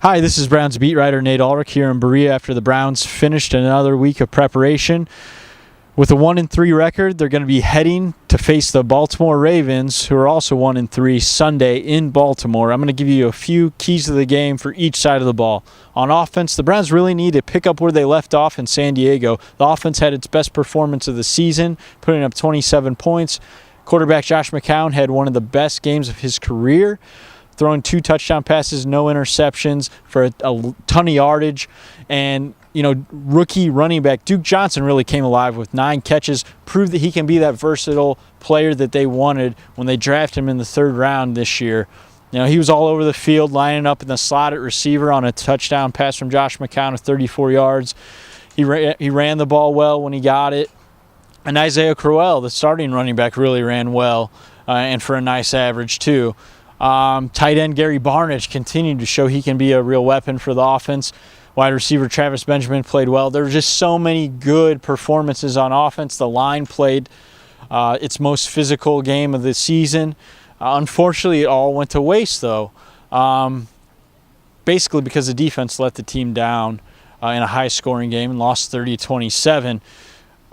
Hi, this is Browns beat writer Nate Ulrich here in Berea after the Browns finished another week of preparation. With a 1-3 record, they're going to be heading to face the Baltimore Ravens, who are also 1-3, Sunday in Baltimore. I'm going to give you a few keys to the game for each side of the ball. On offense, the Browns really need to pick up where they left off in San Diego. The offense had its best performance of the season, putting up 27 points. Quarterback Josh McCown had one of the best games of his career, throwing 2 touchdown passes, no interceptions for a ton of yardage. And, rookie running back Duke Johnson really came alive with 9 catches, proved that he can be that versatile player that they wanted when they drafted him in the 3rd round this year. He was all over the field, lining up in the slot at receiver on a touchdown pass from Josh McCown of 34 yards. He ran the ball well when he got it. And Isaiah Crowell, the starting running back, really ran well and for a nice average too. Tight end Gary Barnidge continued to show he can be a real weapon for the offense. Wide receiver Travis Benjamin played well. There were just so many good performances on offense. The line played its most physical game of the season. Unfortunately, it all went to waste, though, basically because the defense let the team down in a high-scoring game and lost 30-27.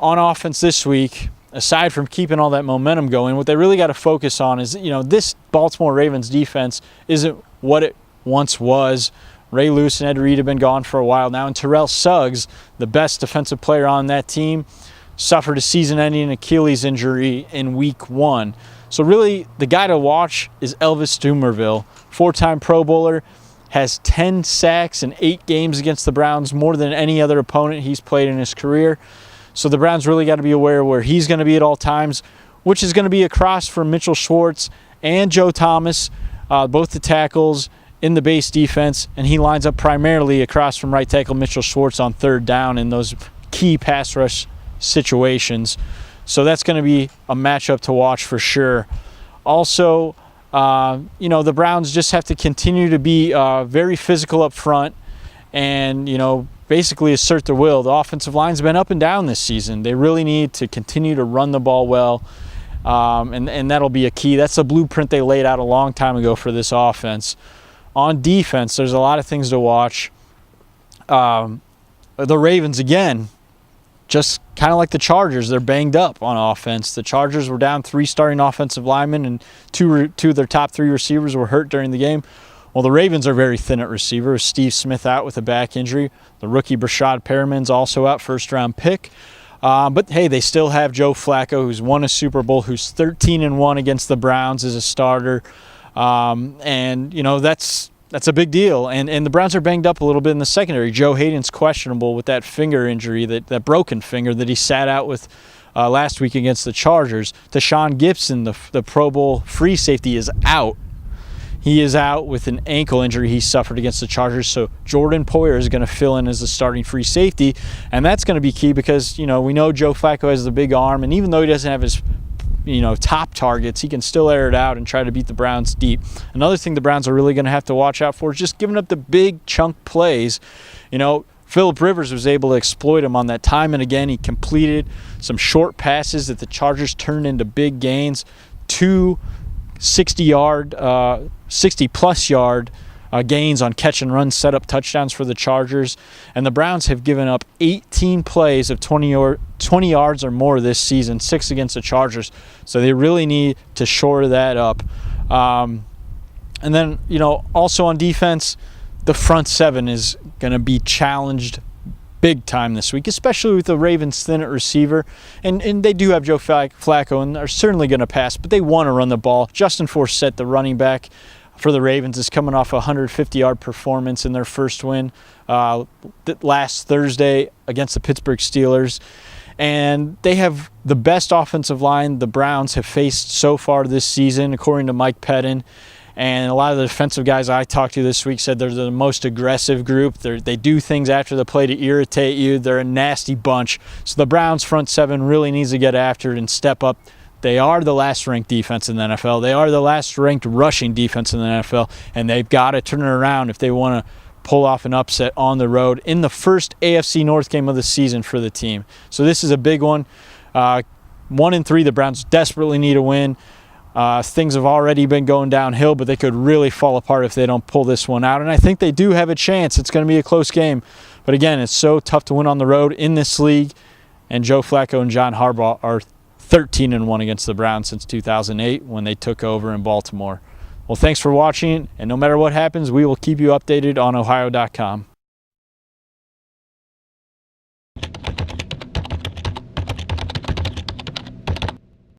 On offense this week, aside from keeping all that momentum going, what they really got to focus on is, this Baltimore Ravens defense isn't what it once was. Ray Lewis and Ed Reed have been gone for a while now, and Terrell Suggs, the best defensive player on that team, suffered a season-ending Achilles injury in Week 1. So really, the guy to watch is Elvis Dumervil, 4-time Pro Bowler, has 10 sacks in 8 games against the Browns, more than any other opponent he's played in his career. So the Browns really got to be aware of where he's going to be at all times, which is going to be across from Mitchell Schwartz and Joe Thomas, both the tackles in the base defense, and he lines up primarily across from right tackle Mitchell Schwartz on 3rd down in those key pass rush situations. So that's going to be a matchup to watch for sure. Also, the Browns just have to continue to be very physical up front and, basically assert their will. The offensive line's been up and down this season. They really need to continue to run the ball well, and that'll be a key. That's a blueprint they laid out a long time ago for this offense. On defense, there's a lot of things to watch. The Ravens, again, just kind of like the Chargers, they're banged up on offense. The Chargers were down 3 starting offensive linemen, and two of their top 3 receivers were hurt during the game. Well, the Ravens are very thin at receiver. Steve Smith out with a back injury. The rookie Brashad Perriman's also out, 1st-round pick. But, hey, they still have Joe Flacco, who's won a Super Bowl, who's 13-1 against the Browns as a starter. That's a big deal. And the Browns are banged up a little bit in the secondary. Joe Hayden's questionable with that finger injury, that broken finger that he sat out with last week against the Chargers. Deshaun Gibson, the Pro Bowl free safety, is out. He is out with an ankle injury he suffered against the Chargers, so Jordan Poyer is going to fill in as the starting free safety, and that's going to be key because, we know Joe Flacco has the big arm, and even though he doesn't have his, top targets, he can still air it out and try to beat the Browns deep. Another thing the Browns are really going to have to watch out for is just giving up the big chunk plays. Phillip Rivers was able to exploit him on that time and again. He completed some short passes that the Chargers turned into big gains, 2 60-plus yard gains on catch and run setup touchdowns for the Chargers. And the Browns have given up 18 plays of 20 yards or more this season, 6 against the Chargers. So they really need to shore that up. And then, also on defense, the front 7 is going to be challenged big time this week, especially with the Ravens thin at receiver. And they do have Joe Flacco, and are certainly going to pass, but they want to run the ball. Justin Forsett, the running back for the Ravens, is coming off a 150-yard performance in their first win last Thursday against the Pittsburgh Steelers. And they have the best offensive line the Browns have faced so far this season, according to Mike Pettin. And a lot of the defensive guys I talked to this week said they're the most aggressive group. They do things after the play to irritate you. They're a nasty bunch. So the Browns' front 7 really needs to get after it and step up. They are the last-ranked defense in the NFL. They are the last-ranked rushing defense in the NFL. And they've got to turn it around if they want to pull off an upset on the road in the first AFC North game of the season for the team. So this is a big one. 1-3, the Browns desperately need a win. Things have already been going downhill, but they could really fall apart if they don't pull this one out. And I think they do have a chance. It's going to be a close game. But again, it's so tough to win on the road in this league. And Joe Flacco and John Harbaugh are 13-1 against the Browns since 2008 when they took over in Baltimore. Well, thanks for watching. And no matter what happens, we will keep you updated on Ohio.com.